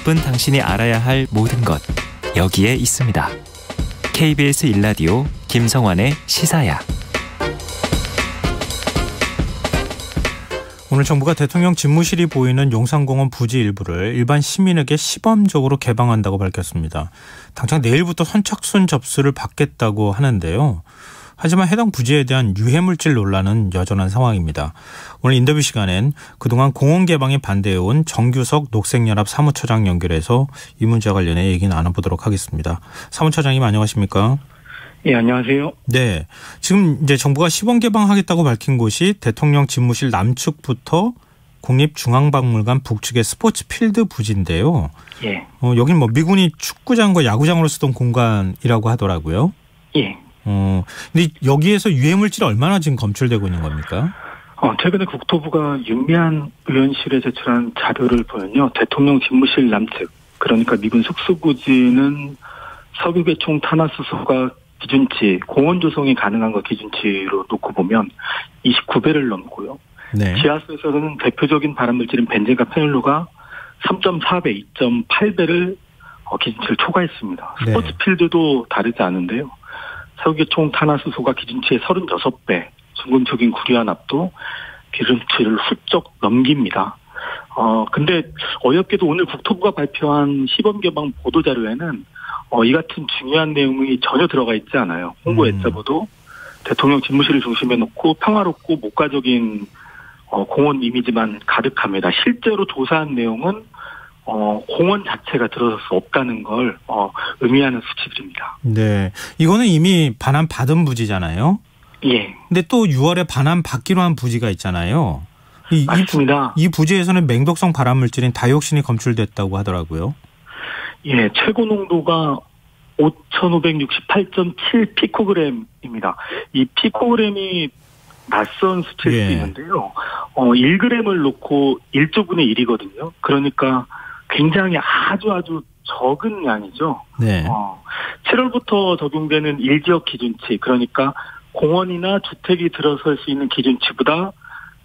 바쁜 당신이 알아야 할 모든 것 여기에 있습니다. KBS 1라디오 김성환의 시사야. 오늘 정부가 대통령 집무실이 보이는 용산공원 부지 일부를 일반 시민에게 시범적으로 개방한다고 밝혔습니다. 당장 내일부터 선착순 접수를 받겠다고 하는데요. 하지만 해당 부지에 대한 유해물질 논란은 여전한 상황입니다. 오늘 인터뷰 시간엔 그동안 공원 개방에 반대해온 정규석 녹색연합 사무처장 연결해서 이 문제와 관련해 얘기 나눠보도록 하겠습니다. 사무처장님 안녕하십니까? 예, 안녕하세요. 네. 지금 이제 정부가 시범 개방하겠다고 밝힌 곳이 대통령 집무실 남측부터 국립중앙박물관 북측의 스포츠 필드 부지인데요. 예. 여긴 뭐 미군이 축구장과 야구장으로 쓰던 공간이라고 하더라고요. 예. 근데 여기에서 유해물질이 얼마나 지금 검출되고 있는 겁니까? 최근에 국토부가 윤미한 의원실에 제출한 자료를 보면요. 대통령 집무실 남측, 그러니까 미군 숙소부지는 석유계총 탄화수소가 기준치, 공원 조성이 가능한 거 기준치로 놓고 보면 29배를 넘고요. 네. 지하수에서는 대표적인 발암물질인 벤젠과 페놀루가 3.4배, 2.8배를 기준치를 초과했습니다. 네. 스포츠 필드도 다르지 않은데요. 석유계총 탄화수소가 기준치의 36배, 중금속인 구리화납도 기준치를 훌쩍 넘깁니다. 근데 어이없게도 오늘 국토부가 발표한 시범개방 보도자료에는 이 같은 중요한 내용이 전혀 들어가 있지 않아요. 홍보 애자보도 대통령 집무실을 중심에 놓고 평화롭고 목가적인 공원 이미지만 가득합니다. 실제로 조사한 내용은 공원 자체가 들어설 수 없다는 걸 의미하는 수치들입니다. 네, 이거는 이미 반환 받은 부지잖아요. 예. 근데 또 6월에 반환 받기로 한 부지가 있잖아요. 맞습니다. 이 부지에서는 맹독성 발암물질인 다이옥신이 검출됐다고 하더라고요. 예, 최고 농도가 5,568.7 피코그램입니다. 이 피코그램이 낯선 수치일 수 있는데요. 1g을 놓고 1조분의 1이거든요. 그러니까 굉장히 아주 적은 양이죠. 네. 7월부터 적용되는 일지역 기준치, 그러니까 공원이나 주택이 들어설 수 있는 기준치보다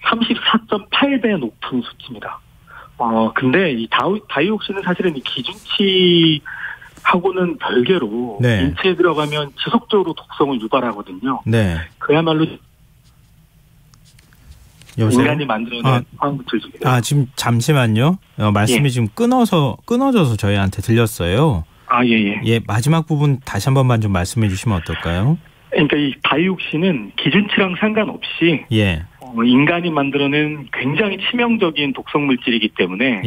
34.8배 높은 수치입니다. 근데 이 다이옥신은 사실은 이 기준치하고는 별개로 네. 인체에 들어가면 지속적으로 독성을 유발하거든요. 네. 그야말로 여보세요? 인간이 만들어낸 화학물질 중이에요. 지금 잠시만요. 말씀이 지금 끊어져서 저희한테 들렸어요. 예, 마지막 부분 다시 한 번만 좀 말씀해 주시면 어떨까요? 그러니까 이 다이옥신은 기준치랑 상관없이 인간이 만들어낸 굉장히 치명적인 독성 물질이기 때문에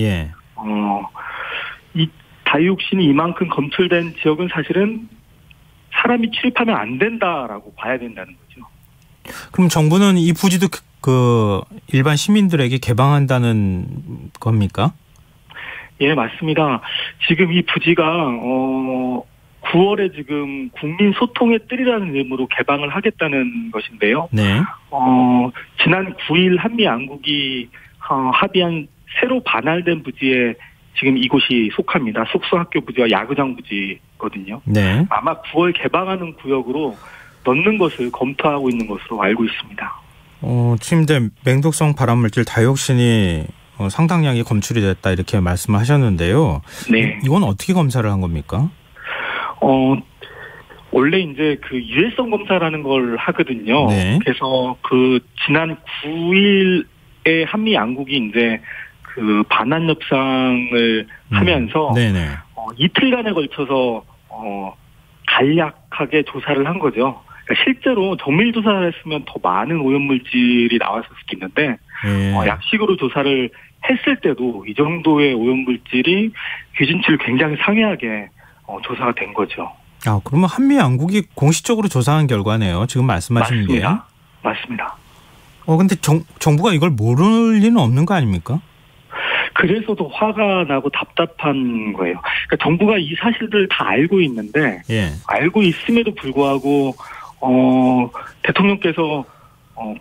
이 다이옥신이 이만큼 검출된 지역은 사실은 사람이 출입하면 안 된다라고 봐야 된다는 거죠. 그럼 정부는 이 부지도 일반 시민들에게 개방한다는 겁니까? 예, 맞습니다. 지금 이 부지가 9월에 지금 국민 소통의 뜰이라는 이름으로 개방을 하겠다는 것인데요. 네. 지난 9일 한미 양국이 합의한 새로 반환된 부지에 지금 이곳이 속합니다. 숙소학교 부지와 야구장 부지거든요. 네. 아마 9월 개방하는 구역으로 넣는 것을 검토하고 있는 것으로 알고 있습니다. 지금 맹독성 발암물질 다이옥신이 상당량이 검출이 됐다 이렇게 말씀하셨는데요. 네. 이건 어떻게 검사를 한 겁니까? 원래 이제 그 유해성 검사라는 걸 하거든요. 네. 그래서 지난 9일에 한미 양국이 이제 그 반환 협상을 하면서 이틀간에 걸쳐서 간략하게 조사를 한 거죠. 그러니까 실제로 정밀 조사를 했으면 더 많은 오염물질이 나왔을 수도 있는데 약식으로 조사를 했을 때도 이 정도의 오염물질이 기준치를 굉장히 상회하게 조사가 된 거죠. 그러면 한미 양국이 공식적으로 조사한 결과네요. 지금 말씀하신 게. 맞습니다. 근데 정부가 이걸 모를 리는 없는 거 아닙니까? 그래서 더 화가 나고 답답한 거예요. 그러니까 정부가 이 사실들을 다 알고 있는데 알고 있음에도 불구하고 대통령께서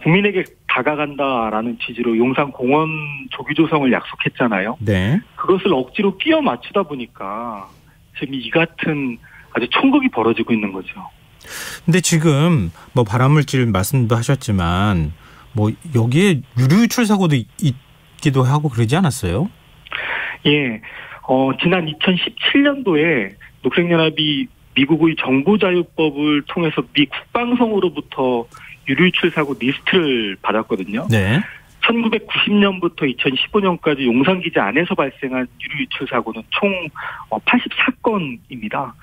국민에게 다가간다라는 취지로 용산공원 조기 조성을 약속했잖아요. 네. 그것을 억지로 끼워 맞추다 보니까 지금 이 같은 아주 총극이 벌어지고 있는 거죠. 근데 지금 뭐 발암물질 말씀도 하셨지만 뭐 여기에 유류 유출 사고도 있기도 하고 그러지 않았어요? 예. 지난 2017년도에 녹색연합이 미국의 정보자유법을 통해서 미 국방성으로부터 유류유출 사고 리스트를 받았거든요. 네. 1990년부터 2015년까지 용산기지 안에서 발생한 유류유출 사고는 총 84건입니다.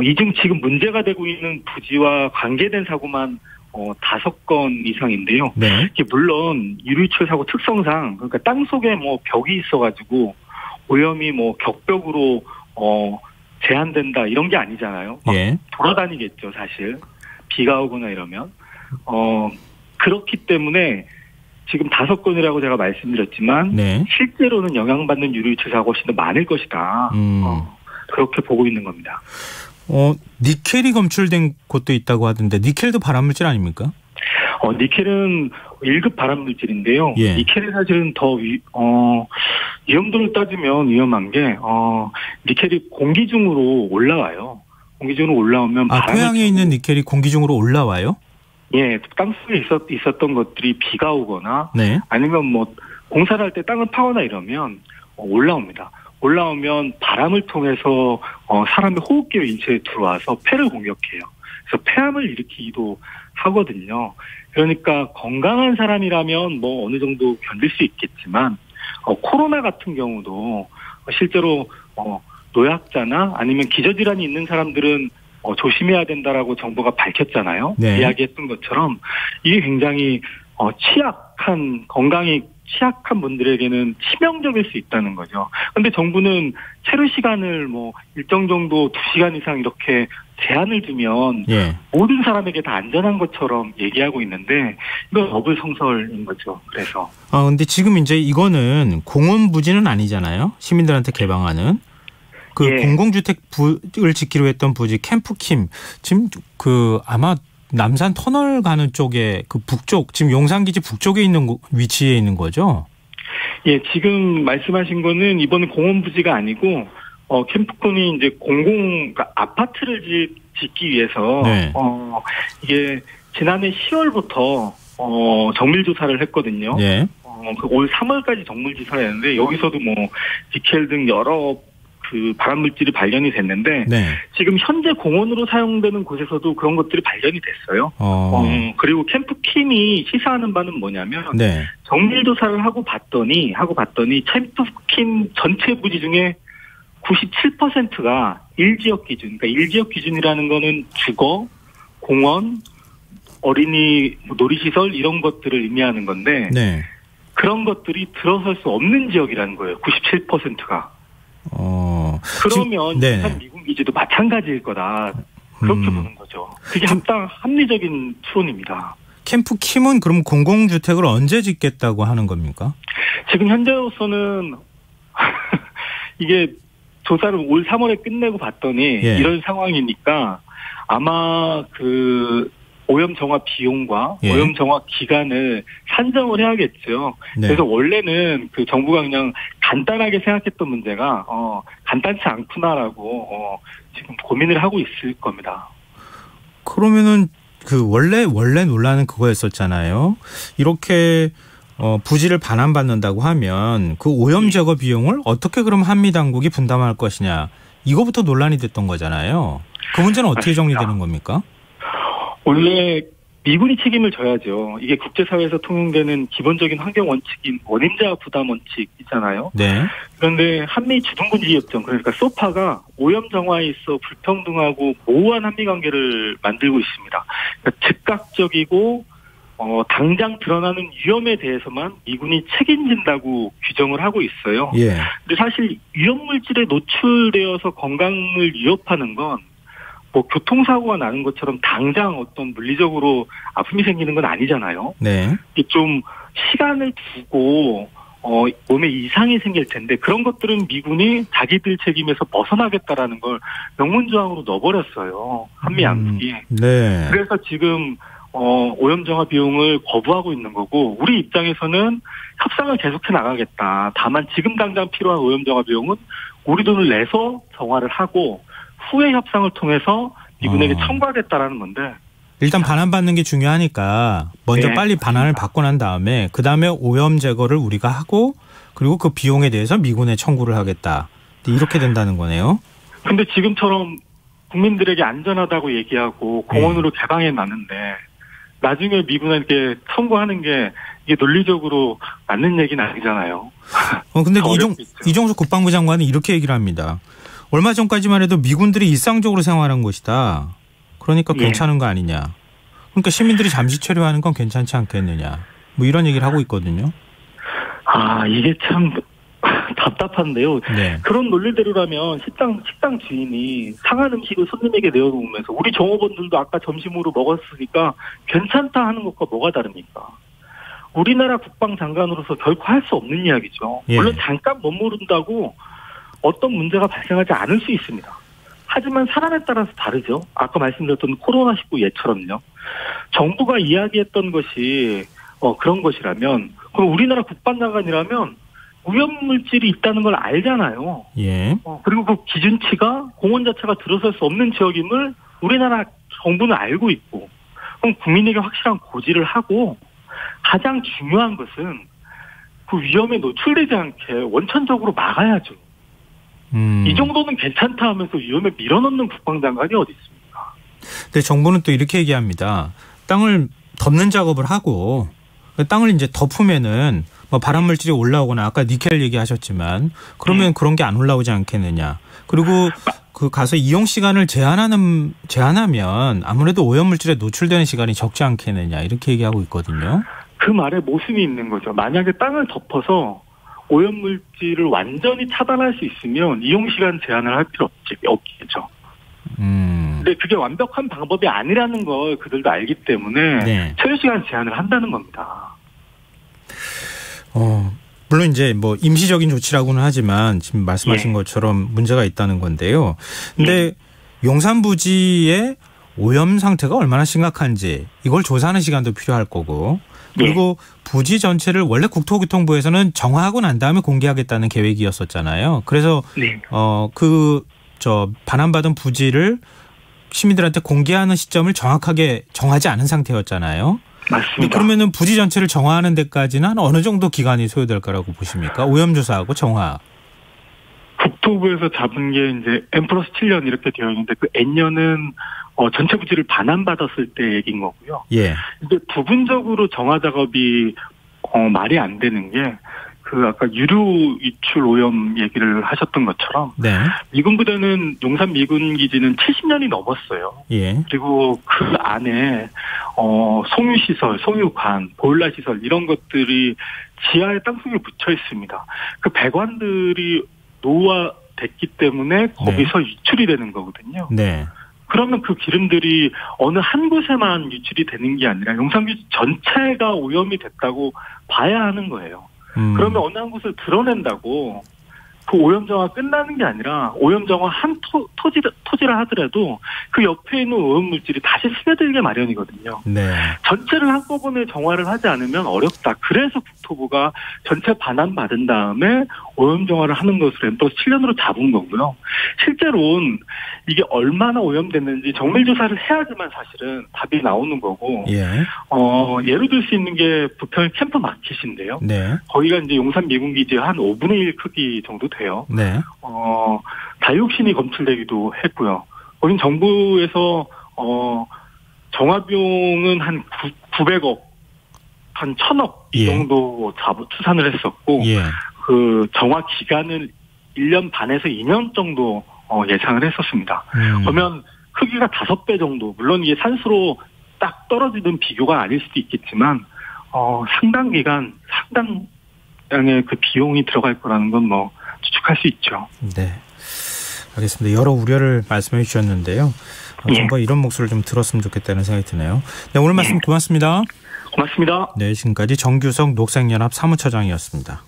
이 중 지금 문제가 되고 있는 부지와 관계된 사고만 5건 이상인데요. 네. 이게 물론 유류유출 사고 특성상 그러니까 땅 속에 벽이 있어가지고 오염이 격벽으로 제한된다 이런 게 아니잖아요. 예. 돌아다니겠죠, 사실. 비가 오거나 이러면. 그렇기 때문에 지금 5건이라고 제가 말씀드렸지만 네. 실제로는 영향받는 유류유출 사고가 훨씬 더 많을 것이다. 그렇게 보고 있는 겁니다. 니켈이 검출된 곳도 있다고 하던데 니켈도 발암물질 아닙니까? 니켈은 1급 발암물질인데요. 예. 니켈이 사실은 더 위험도를 따지면 위험한 게 니켈이 공기 중으로 올라와요. 공기 중으로 올라오면 토양에 있는 니켈이 공기 중으로 올라와요? 예, 땅 속에 있었던 것들이 비가 오거나 네. 아니면 공사를 할 때 땅을 파거나 이러면 올라옵니다. 올라오면 바람을 통해서 사람의 호흡기로 인체에 들어와서 폐를 공격해요. 그래서 폐암을 일으키기도 하거든요. 그러니까 건강한 사람이라면 어느 정도 견딜 수 있겠지만 코로나 같은 경우도 실제로 노약자나 아니면 기저질환이 있는 사람들은 조심해야 된다라고 정부가 밝혔잖아요. 네. 이야기했던 것처럼 이게 굉장히 건강이 취약한 분들에게는 치명적일 수 있다는 거죠. 그런데 정부는 체류 시간을 일정 정도 2시간 이상 이렇게 제한을 두면 예. 모든 사람에게 다 안전한 것처럼 얘기하고 있는데 이건 어불성설인 거죠. 그래서. 근데 지금 이제 이거는 공원 부지는 아니잖아요. 시민들한테 개방하는. 예. 공공주택을 짓기로 했던 부지 캠프킴 지금 아마 남산 터널 가는 쪽에 북쪽 지금 용산기지 북쪽에 있는 위치에 있는 거죠? 예, 지금 말씀하신 거는 이번에 공원 부지가 아니고 캠프콘이 이제 그러니까 아파트를 짓기 위해서 네. 이게 지난해 10월부터 정밀 조사를 했거든요. 예. 올 3월까지 정밀 조사를 했는데 여기서도 니켈 등 여러 발암물질이 발견이 됐는데 네. 지금 현재 공원으로 사용되는 곳에서도 그런 것들이 발견이 됐어요. 그리고 캠프킴이 시사하는 바는 뭐냐면 네. 정밀 조사를 하고 봤더니 캠프킴 전체 부지 중에 97%가 1지역 기준. 그러니까 1지역 기준이라는 거는 주거, 공원, 어린이 놀이시설 이런 것들을 의미하는 건데 네. 그런 것들이 들어설 수 없는 지역이라는 거예요. 97%가. 그러면 네. 미군 기지도 마찬가지일 거다. 그렇게 보는 거죠. 그게 합리적인 추론입니다. 캠프킴은 그럼 공공주택을 언제 짓겠다고 하는 겁니까? 지금 현재로서는 이게 조사를 올 3월에 끝내고 봤더니 예. 이런 상황이니까 아마 오염 정화 비용과 예. 오염 정화 기간을 산정을 해야겠죠. 네. 그래서 원래는 정부가 그냥 간단하게 생각했던 문제가 간단치 않구나라고 지금 고민을 하고 있을 겁니다. 그러면은 원래 논란은 그거였었잖아요. 이렇게 부지를 반환받는다고 하면 그 오염 제거 비용을 어떻게 그럼 한미 당국이 분담할 것이냐 이거부터 논란이 됐던 거잖아요. 그 문제는 어떻게 정리되는 겁니까? 원래 미군이 책임을 져야죠. 이게 국제사회에서 통용되는 기본적인 환경 원칙인 원임자 부담 원칙이잖아요. 네. 그런데 한미 주둔군지협정 그러니까 소파가 오염 정화에 있어 불평등하고 모호한 한미 관계를 만들고 있습니다. 그러니까 즉각적이고 당장 드러나는 위험에 대해서만 미군이 책임진다고 규정을 하고 있어요. 예. 근데 사실 위험 물질에 노출되어서 건강을 위협하는 건 교통사고가 나는 것처럼 당장 어떤 물리적으로 아픔이 생기는 건 아니잖아요. 네. 이게 좀 시간을 두고 몸에 이상이 생길 텐데 그런 것들은 미군이 자기들 책임에서 벗어나겠다라는 걸 명문조항으로 넣어버렸어요. 한미 양국이. 네. 그래서 지금 오염 정화 비용을 거부하고 있는 거고 우리 입장에서는 협상을 계속해 나가겠다. 다만 지금 당장 필요한 오염 정화 비용은 우리 돈을 내서 정화를 하고 후에 협상을 통해서 미군에게 청구하겠다라는 건데 일단 반환받는 게 중요하니까 먼저 네, 빨리 반환을 받고 난 다음에 그다음에 오염 제거를 우리가 하고 그리고 그 비용에 대해서 미군에 청구를 하겠다. 이렇게 된다는 거네요. 근데 지금처럼 국민들에게 안전하다고 얘기하고 공원으로 개방해 놨는데 나중에 미군에게 청구하는 게 이게 논리적으로 맞는 얘기는 아니잖아요. 근데 이종석 국방부 장관은 이렇게 얘기를 합니다. 얼마 전까지만 해도 미군들이 일상적으로 생활한 것이다. 그러니까 괜찮은 거 아니냐. 그러니까 시민들이 잠시 체류하는 건 괜찮지 않겠느냐. 뭐 이런 얘기를 하고 있거든요. 이게 참 답답한데요. 네. 그런 논리대로라면 식당 주인이 상한 음식을 손님에게 내어놓으면서 우리 종업원들도 아까 점심으로 먹었으니까 괜찮다 하는 것과 뭐가 다릅니까? 우리나라 국방장관으로서 결코 할 수 없는 이야기죠. 예. 물론 잠깐 머무른다고 어떤 문제가 발생하지 않을 수 있습니다. 하지만 사람에 따라서 다르죠. 아까 말씀드렸던 코로나19 예처럼요. 정부가 이야기했던 것이 그런 것이라면 그럼 우리나라 국방장관이라면 오염물질이 있다는 걸 알잖아요. 예. 그리고 그 기준치가 공원 자체가 들어설 수 없는 지역임을 우리나라 정부는 알고 있고 그럼 국민에게 확실한 고지를 하고 가장 중요한 것은 그 위험에 노출되지 않게 원천적으로 막아야죠. 이 정도는 괜찮다 하면서 위험에 밀어넣는 국방장관이 어디 있습니까? 근데 정부는 또 이렇게 얘기합니다. 땅을 덮는 작업을 하고 땅을 이제 덮으면은 뭐 발암물질이 올라오거나 아까 니켈 얘기하셨지만 그러면 그런 게 안 올라오지 않겠느냐. 그리고 그 가서 이용 시간을 제한하면 아무래도 오염물질에 노출되는 시간이 적지 않겠느냐 이렇게 얘기하고 있거든요. 그 말에 모순이 있는 거죠. 만약에 땅을 덮어서 오염물질을 완전히 차단할 수 있으면 이용시간 제한을 할 필요 없겠죠. 근데 그게 완벽한 방법이 아니라는 걸 그들도 알기 때문에 체류시간 제한을 한다는 겁니다. 물론 이제 뭐 임시적인 조치라고는 하지만 지금 말씀하신 것처럼 문제가 있다는 건데요. 근데 용산 부지의 오염 상태가 얼마나 심각한지 이걸 조사하는 시간도 필요할 거고 그리고 부지 전체를 원래 국토교통부에서는 정화하고 난 다음에 공개하겠다는 계획이었었잖아요. 그래서 반환받은 부지를 시민들한테 공개하는 시점을 정확하게 정하지 않은 상태였잖아요. 맞습니다. 그러면은 부지 전체를 정화하는 데까지는 어느 정도 기간이 소요될 거라고 보십니까? 오염조사하고 정화. 국토부에서 잡은 게 이제 N+7년 이렇게 되어 있는데 그 N년은 전체 부지를 반환받았을 때 얘기인 거고요. 예. 이제 부분적으로 정화 작업이 말이 안 되는 게 그 아까 유류 유출 오염 얘기를 하셨던 것처럼 미군 부대는 용산 미군 기지는 70년이 넘었어요. 예. 그리고 그 안에 송유 시설, 송유관, 보일러 시설 이런 것들이 지하에 땅속에 묻혀 있습니다. 그 배관들이 노후화됐기 때문에 거기서 유출이 되는 거거든요. 네. 그러면 그 기름들이 어느 한 곳에만 유출이 되는 게 아니라 용산기지 전체가 오염이 됐다고 봐야 하는 거예요. 그러면 어느 한 곳을 드러낸다고 그 오염정화 끝나는 게 아니라 오염정화 한 토지라 하더라도 그 옆에 있는 오염물질이 다시 스며들게 마련이거든요. 전체를 한꺼번에 정화를 하지 않으면 어렵다. 그래서 국토부가 전체 반환받은 다음에 오염정화를 하는 것을 N+7년으로 잡은 거고요. 실제로는 이게 얼마나 오염됐는지 정밀조사를 해야지만 사실은 답이 나오는 거고 예로 들 수 있는 게 부평 캠프 마켓인데요. 거기가 이제 용산 미군기지의 한 5분의 1 크기 정도 돼요. 다육신이 검출되기도 했고요. 거긴 정부에서 정화비용은 한 900억, 한 1000억 이 정도 추산을 했었고 그 정화 기간은 1년 반에서 2년 정도 예상을 했었습니다. 그러면 크기가 5배 정도, 물론 이게 산수로 딱 떨어지는 비교가 아닐 수도 있겠지만 상당 기간 상당량의 그 비용이 들어갈 거라는 건 뭐 추측할 수 있죠. 네, 알겠습니다. 여러 우려를 말씀해 주셨는데요. 정부가 이런 목소리를 좀 들었으면 좋겠다는 생각이 드네요. 네, 오늘 말씀 고맙습니다. 고맙습니다. 네, 지금까지 정규석 녹색연합 사무처장이었습니다.